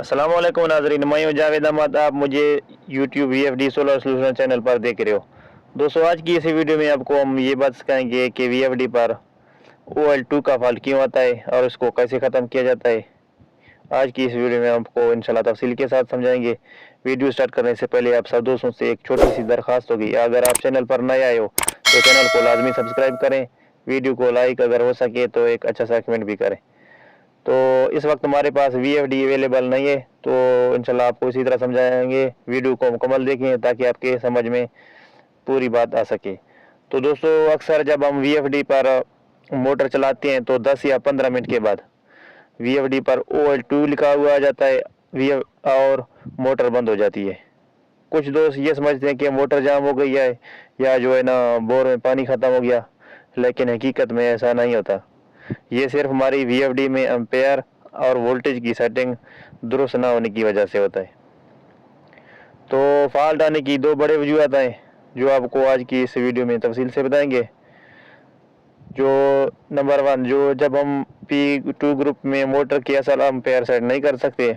अस्सलाम वालेकुम नाज़रीन, मैं हूं जावेद अहमद। आप मुझे YouTube VFD solar solution channel पर देख रहे हो। दोस्तों, आज की इस वीडियो में आपको हम ये बात सिखाएंगे कि वीएफडी पर OL2 का फॉल्ट क्यों आता है और उसको कैसे ख़त्म किया जाता है। आज की इस वीडियो में आपको इंशाल्लाह तफसील के साथ समझाएंगे। वीडियो स्टार्ट करने से पहले आप सब दोस्तों से एक छोटी सी दरख्वास्त होगी, अगर आप चैनल पर नए आए हो तो चैनल को लाजमी सब्सक्राइब करें, वीडियो को लाइक अगर हो सके तो एक अच्छा सा कमेंट भी करें। तो इस वक्त हमारे पास VFD अवेलेबल नहीं है, तो इंशाल्लाह आपको इसी तरह समझाएंगे। वीडियो को मुकम्मल देखें ताकि आपके समझ में पूरी बात आ सके। तो दोस्तों, अक्सर जब हम VFD पर मोटर चलाते हैं तो 10 या 15 मिनट के बाद VFD पर OL2 लिखा हुआ आ जाता है और मोटर बंद हो जाती है। कुछ दोस्त ये समझते हैं कि मोटर जाम हो गई है या जो है ना बोर में पानी ख़त्म हो गया, लेकिन हकीकत में ऐसा नहीं होता। ये सिर्फ हमारी VFD में एम्पेयर और वोल्टेज की सेटिंग दुरुस्त ना होने की वजह से होता है। तो फॉल्ट आने की दो बड़े वजूहत हैं जो आपको आज की इस वीडियो में तफसील से बताएंगे। जो नंबर 1, जो जब हम P2 ग्रुप में मोटर की असल एम्पेयर सेट नहीं कर सकते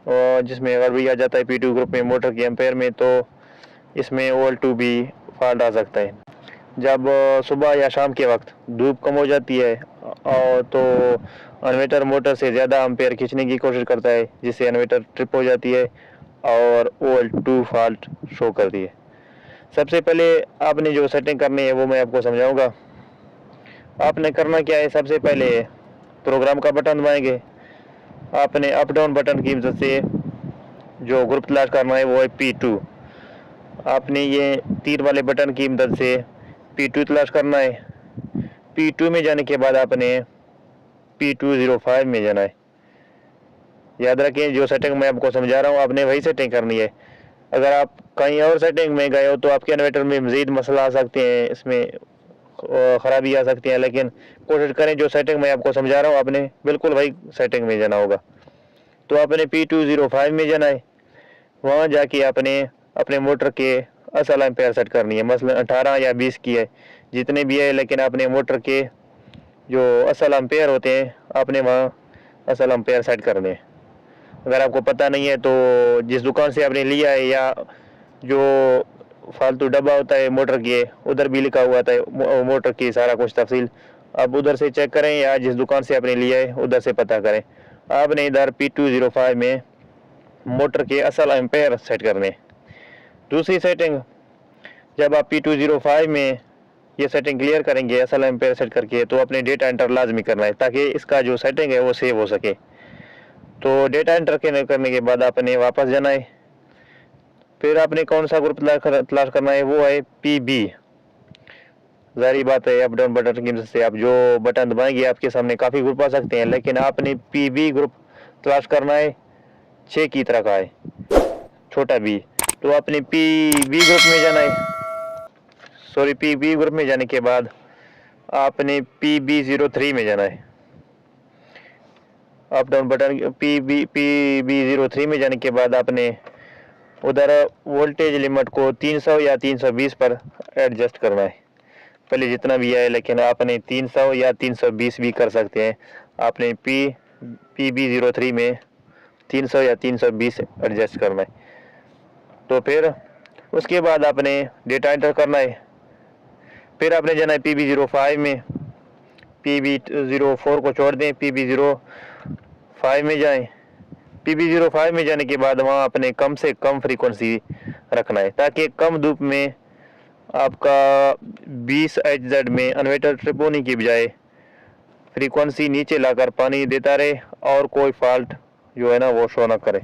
और जिसमें अगर भी आ जाता है P2 ग्रुप में मोटर की एम्पेयर में, तो इसमें OL2 भी फॉल्ट आ सकता है। जब सुबह या शाम के वक्त धूप कम हो जाती है और तो इन्वर्टर मोटर से ज़्यादा एम्पेयर खींचने की कोशिश करता है, जिससे इन्वर्टर ट्रिप हो जाती है और OL2 फॉल्ट शो करती है। सबसे पहले आपने जो सेटिंग करनी है वो मैं आपको समझाऊंगा। आपने करना क्या है, सबसे पहले प्रोग्राम का बटन दबाएंगे। आपने अप डाउन बटन की मदद से जो ग्रुप तलाश करना है वो है P2। आपने ये तीर वाले बटन की मदद से P2 तलाश करना है। P2 में जाने के बाद आपने P205 में जाना है। याद रखें, जो सेटिंग मैं आपको समझा रहा हूँ आपने वही सेटिंग करनी है। अगर आप कहीं और सेटिंग में गए हो तो आपके इन्वर्टर में मज़ीद मसला आ सकते हैं, इसमें ख़राबी आ सकती है, लेकिन कोशिश करें जो सेटिंग मैं आपको समझा रहा हूँ आपने बिल्कुल वही सेटिंग में जाना होगा। तो आपने P205 में जाना है। वहाँ जाके आपने अपने मोटर के असल एम्पेयर सेट करनी है। मसलन 18 या 20 की है, जितने भी है, लेकिन आपने मोटर के जो असल एम्पेयर होते हैं आपने वहाँ असल एम्पेयर सेट करने हैं। अगर आपको पता नहीं है तो जिस दुकान से आपने लिया है या जो फालतू डब्बा होता है मोटर के, उधर भी लिखा हुआ था मोटर की सारा कुछ तफसील, आप उधर से चेक करें या जिस दुकान से आपने लिया है उधर से पता करें। आपने इधर P205 में मोटर के असल एम्पेयर सेट करने। दूसरी सेटिंग, जब आप P205 में ये सेटिंग क्लियर करेंगे असल एम्पेयर सेट करके, तो अपने डेटा एंटर लाजमी करना है ताकि इसका जो सेटिंग है वो सेव हो सके। तो डेटा एंटर करने के बाद आपने वापस जाना है। फिर आपने कौन सा ग्रुप तलाश करना है, वो है PB। जारी बात है, अप डाउन बटन की मदद से आप जो बटन दबाएंगे आपके सामने काफ़ी ग्रुप आ सकते हैं, लेकिन आपने PB ग्रुप तलाश करना है। 6 की तरह का है, छोटा B। तो आपने PB ग्रुप में जाना है। PB ग्रुप में जाने के बाद आपने PB03 में जाना है। अप डाउन बटन PB03 में जाने के बाद आपने उधर वोल्टेज लिमिट को 300 या 320 पर एडजस्ट करना है। पहले जितना भी है, लेकिन आपने 300 या 320 भी कर सकते हैं। आपने PB03 में 300 या 320 एडजस्ट करना है। तो फिर उसके बाद आपने डेटा एंटर करना है। फिर आपने जाना है PB05 में। PB04 को छोड़ दें, PB05 में जाएं। PB05 में जाने के बाद वहाँ अपने कम से कम फ्रीक्वेंसी रखना है ताकि कम धूप में आपका 20 HZ में इन्वर्टर ट्रिप होने की बजाय फ्रीक्वेंसी नीचे लाकर पानी देता रहे और कोई फॉल्ट जो है ना वो शो ना करे।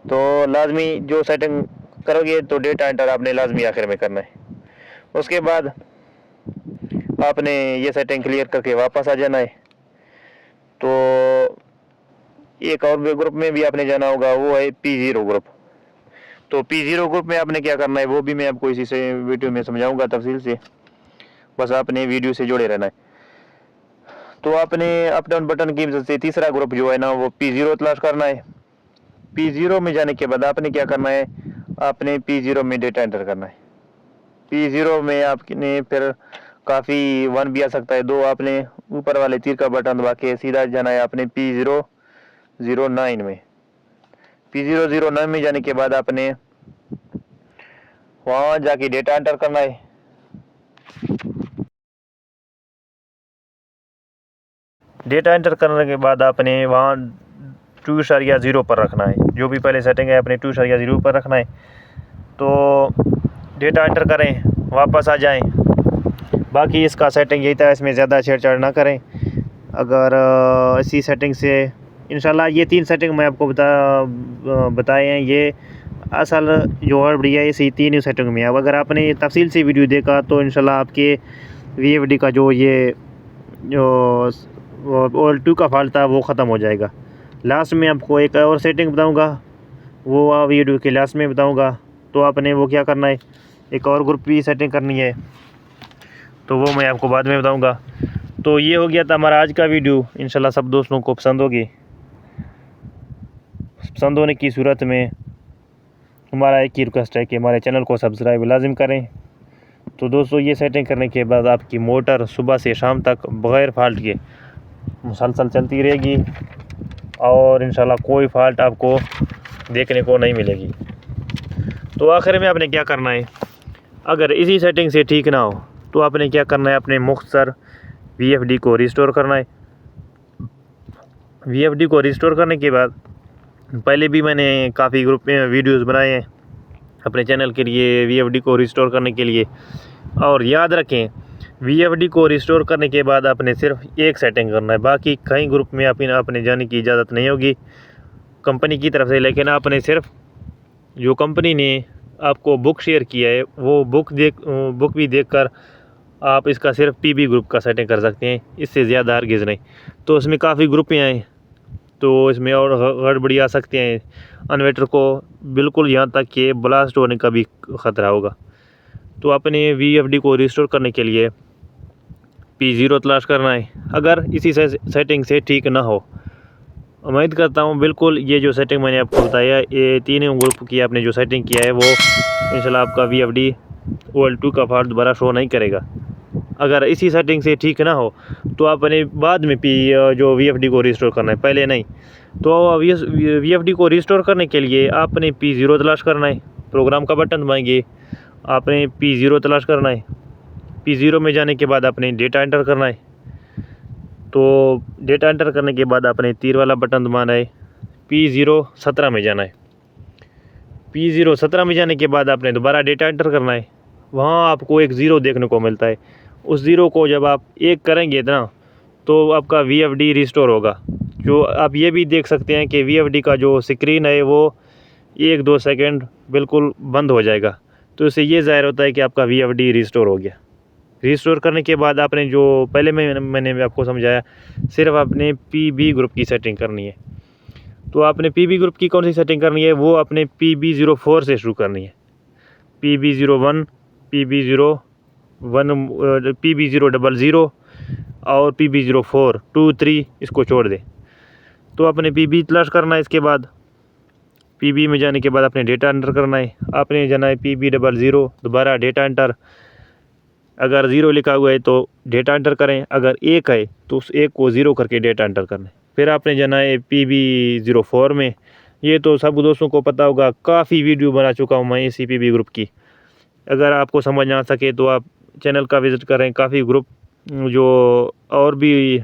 तो लाजमी जो सेटिंग करोगे तो डेटा एंटर आपने लाजमी आखिर में करना है। उसके बाद आपने ये सेटिंग क्लियर करके वापस आ जाना है। तो एक और ग्रुप में भी आपने जाना होगा, वो है P0 ग्रुप। तो P0 ग्रुप में आपने क्या करना है वो भी मैं आपको इसी से वीडियो में समझाऊंगा तफसील से, बस आपने वीडियो से जुड़े रहना है। तो आपने अप डाउन बटन की मदद से तीसरा ग्रुप जो है ना वो P0 तलाश करना है। P0 में जाने के बाद आपने क्या करना है, आपने P0 में डेटा एंटर करना है। P0 में आपने फिर काफ़ी 1 भी आ सकता है, 2। आपने ऊपर वाले तीर का बटन दबा के सीधा जाना है आपने P0 P009 में। P009 में जाने के बाद आपने वहाँ जाके डेटा एंटर करना है। डेटा एंटर करने के बाद आपने वहाँ 2.0 पर रखना है। जो भी पहले सेटिंग है अपने 2.0 पर रखना है। तो डेटा एंटर करें, वापस आ जाएं। बाकी इसका सेटिंग यही था, इसमें ज़्यादा छेड़छाड़ ना करें। अगर इसी सेटिंग से इंशाल्लाह ये 3 सेटिंग मैं आपको बताए हैं, ये असल जो है बढ़िया इसी 3 ही सेटिंग में है। अब अगर आपने तफसील से वीडियो देखा तो इंशाल्लाह आपके VFD का जो OL2 का फॉल्ट था वो ख़त्म हो जाएगा। लास्ट में आपको एक और सेटिंग बताऊंगा, वो वीडियो के लास्ट में बताऊंगा। तो आपने वो क्या करना है, एक और ग्रुप की सेटिंग करनी है, तो वो मैं आपको बाद में बताऊंगा। तो ये हो गया था हमारा आज का वीडियो। इंशाल्लाह सब दोस्तों को पसंद होगी। पसंद होने की सूरत में हमारा एक ही रिक्वेस्ट है कि हमारे चैनल को सब्सक्राइब लाजिम करें। तो दोस्तों ये सेटिंग करने के बाद आपकी मोटर सुबह से शाम तक बग़ैर फॉल्ट के मुसलसल चलती रहेगी और इंशाल्लाह कोई फॉल्ट आपको देखने को नहीं मिलेगी। तो आखिर में आपने क्या करना है, अगर इसी सेटिंग से ठीक ना हो तो आपने क्या करना है, अपने मुख्तसर VFD को रिस्टोर करना है। VFD को रिस्टोर करने के बाद पहले भी मैंने काफ़ी ग्रुप में वीडियोस बनाए हैं अपने चैनल के लिए VFD को रिस्टोर करने के लिए। और याद रखें, VFD को रिस्टोर करने के बाद आपने सिर्फ एक सेटिंग करना है, बाकी कहीं ग्रुप में अपने जाने की इजाज़त नहीं होगी कंपनी की तरफ से। लेकिन आपने सिर्फ जो कंपनी ने आपको बुक शेयर किया है वो बुक भी देखकर आप इसका सिर्फ PB ग्रुप का सेटिंग कर सकते हैं, इससे ज़्यादा हरगिज़ नहीं। तो इसमें काफ़ी ग्रुप हैं, तो इसमें और गड़बड़ी आ सकते हैं। इन्वर्टर को बिल्कुल यहाँ तक कि ब्लास्ट होने का भी ख़तरा होगा। तो अपने VFD को रिस्टोर करने के लिए P0 तलाश करना है। अगर इसी सेटिंग से ठीक ना हो, उम्मीद करता हूँ बिल्कुल ये जो सेटिंग मैंने आपको बताया, ये तीनों ग्रुप की आपने जो सेटिंग किया है वो इंशाल्लाह आपका VFD OL2 का फॉल्ट दोबारा शो नहीं करेगा। अगर इसी सेटिंग से ठीक ना हो तो आपने बाद में जो VFD को रिस्टोर करना है, पहले नहीं। तो VFD को रिस्टोर करने के लिए आपने P0 तलाश करना है। प्रोग्राम का बटन दबाएंगे, आपने P0 तलाश करना है। P0 में जाने के बाद आपने डेटा एंटर करना है। तो डेटा एंटर करने के बाद आपने तीर वाला बटन दबाना है। P017 में जाना है। P017 में जाने के बाद आपने दोबारा डेटा एंटर करना है। वहाँ आपको एक ज़ीरो देखने को मिलता है। उस ज़ीरो को जब आप 1 करेंगे ना तो आपका VFD रिस्टोर होगा। जो आप ये भी देख सकते हैं कि VFD का जो स्क्रीन है वो 1-2 सेकंड बिल्कुल बंद हो जाएगा। तो इससे ये ज़ाहिर होता है कि आपका VFD रिस्टोर हो गया। रिस्टोर करने के बाद आपने जो पहले मैंने आपको समझाया, सिर्फ आपने PB ग्रुप की सेटिंग करनी है। तो आपने PB ग्रुप की कौन सी सेटिंग करनी है, वो आपने PB04 से शुरू करनी है। PB01, PB01, PB000 और PB04, 2, 3 इसको छोड़ दें। तो आपने PB तलाश करना है। इसके बाद PB में जाने के बाद आपने डेटा एंटर करना है। आपने जाना है PB00, दोबारा डेटा एंटर। अगर 0 लिखा हुआ है तो डेटा एंटर करें, अगर 1 है तो उस 1 को 0 करके डेटा एंटर करना है। फिर आपने जाना है PB04 में। ये तो सब दोस्तों को पता होगा, काफ़ी वीडियो बना चुका हूँ मैं इसी PB ग्रुप की। अगर आपको समझ ना सके तो आप चैनल का विज़िट करें। काफ़ी ग्रुप जो और भी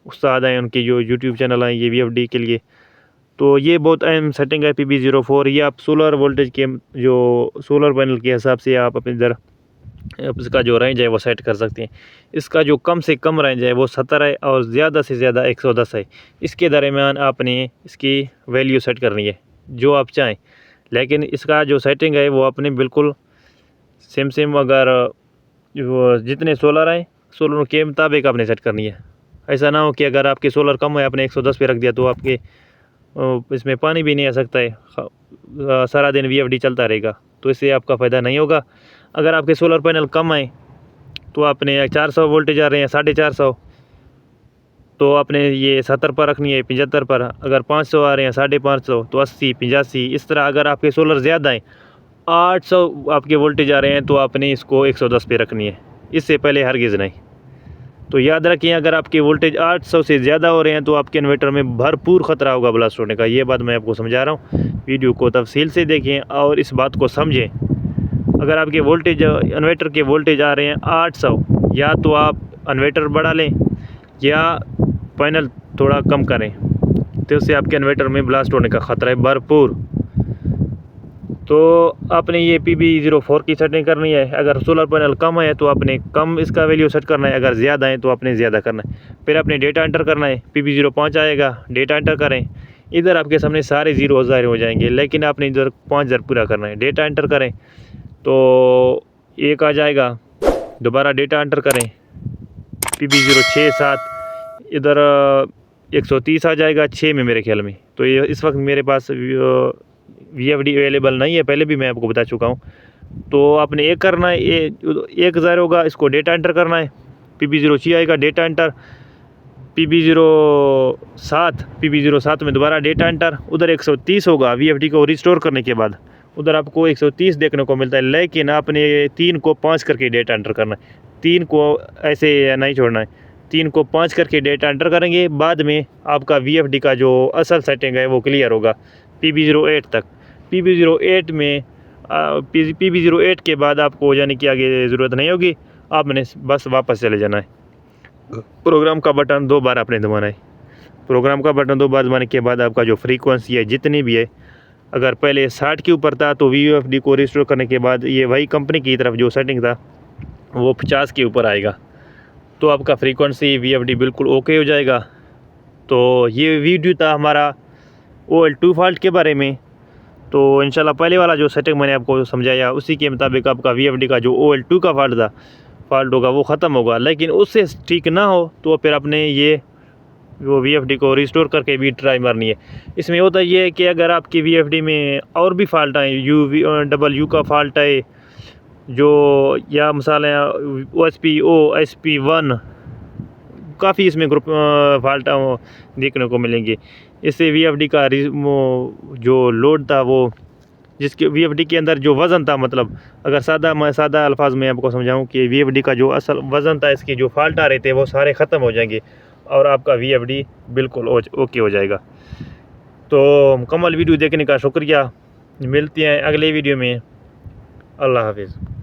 उस्ताद हैं उनके जो YouTube चैनल हैं ये VFD के लिए। तो ये बहुत अहम सेटिंग है PB04। ये आप सोलर वोल्टेज के जो सोलर पैनल के हिसाब से आप अपने इधर इसका जो रेंज है वो सेट कर सकते हैं। इसका जो कम से कम रेंज है वो 70 है और ज़्यादा से ज़्यादा 110 है। इसके दरमियान आपने इसकी वैल्यू सेट करनी है जो आप चाहें। लेकिन इसका जो सेटिंग है वो आपने बिल्कुल सेम अगर वो जितने सोलर हैं सोलर के मुताबिक आपने सेट करनी है। ऐसा ना हो कि अगर आपके सोलर कम है आपने 110 पे रख दिया तो आपके इसमें पानी भी नहीं आ सकता है, सारा दिन VFD चलता रहेगा, तो इससे आपका फ़ायदा नहीं होगा। अगर आपके सोलर पैनल कम है तो आपने 400 वोल्टेज आ रहे हैं 450, तो आपने ये 70 पर रखनी है, 75 पर। अगर 500 आ रहे हैं 550 तो 80, 85 इस तरह। अगर आपके सोलर ज़्यादा हैं 800 आपके वोल्टेज आ रहे हैं तो आपने इसको 110 पे रखनी है, इससे पहले हरगिज़ नहीं। तो याद रखें, अगर आपके वोल्टेज 800 से ज़्यादा हो रहे हैं तो आपके इन्वर्टर में भरपूर ख़तरा होगा ब्लास्ट होने का। ये बात मैं आपको समझा रहा हूँ, वीडियो को तफसील से देखें और इस बात को समझें। अगर आपके वोल्टेज इन्वर्टर के वोल्टेज आ रहे हैं 800, या तो आप इन्वर्टर बढ़ा लें या पैनल थोड़ा कम करें, तो उससे आपके इन्वर्टर में ब्लास्ट होने का ख़तरा है भरपूर। तो आपने ये PB04 की सेटिंग करनी है। अगर सोलर पैनल कम है तो आपने कम इसका वैल्यू सेट करना है, अगर ज़्यादा है तो आपने ज़्यादा करना है। फिर आपने डेटा एंटर करना है, PB05 आएगा, डेटा एंटर करें। इधर आपके सामने सारे 0 ज़ाहिर हो जाएंगे, लेकिन आपने इधर 5000 पूरा करना है। डेटा एंटर करें तो 1 आ जाएगा, दोबारा डेटा एंटर करें PB06 7, इधर 130 आ जाएगा 6 में मेरे ख्याल में। तो ये इस वक्त मेरे पास VFD अवेलेबल नहीं है, पहले भी मैं आपको बता चुका हूँ। तो आपने एक करना है, ये 1000 होगा, इसको डेटा एंटर करना है। PB06 आएगा, डेटा एंटर। PB07 में दोबारा डेटा एंटर, उधर 130 होगा। VFD को रिस्टोर करने के बाद उधर आपको 130 देखने को मिलता है, लेकिन आपने 3 को 5 करके डेटा एंटर करना है। 3 को ऐसे नहीं छोड़ना है, 3 को 5 करके डेटा एंटर करेंगे। बाद में आपका VFD का जो असल सेटिंग है वो क्लियर होगा PB08 तक। PB08 में PB08 के बाद आपको जाने की आगे ज़रूरत नहीं होगी, आपने बस वापस चले जाना है। प्रोग्राम का बटन 2 बार आपने दबाना है। प्रोग्राम का बटन 2 बार दबाने के बाद आपका जो फ्रीक्वेंसी है जितनी भी है, अगर पहले 60 के ऊपर था तो VFD को रिस्टोर करने के बाद ये वही कंपनी की तरफ जो सेटिंग था वो 50 के ऊपर आएगा, तो आपका फ्रीक्वेंसी VFD बिल्कुल ओके हो जाएगा। तो ये वीडियो था हमारा OL2 फॉल्ट के बारे में। तो इंशाल्लाह पहले वाला जो सेटिंग मैंने आपको समझाया उसी के मुताबिक आपका VFD का जो OL2 का फॉल्ट होगा वो ख़त्म होगा। लेकिन उससे ठीक ना हो तो फिर आपने ये वो VFD को रिस्टोर करके भी ट्राई मारनी है। इसमें होता ये है कि अगर आपकी VFD में और भी फॉल्ट आए, UW का फॉल्ट आए जो, या मिसाल OSP1, काफ़ी इसमें ग्रुप फॉल्ट देखने को मिलेंगे। इससे VFD का जो लोड था वो, जिसके VFD के अंदर जो वज़न था, मतलब अगर सादा अल्फाज में आपको समझाऊं कि VFD का जो असल वज़न था, इसके जो फॉल्ट आ रहे थे वो सारे ख़त्म हो जाएंगे और आपका VFD बिल्कुल ओके हो जाएगा। तो मुकम्मल वीडियो देखने का शुक्रिया। मिलते हैं अगले वीडियो में। अल्लाह हाफिज़।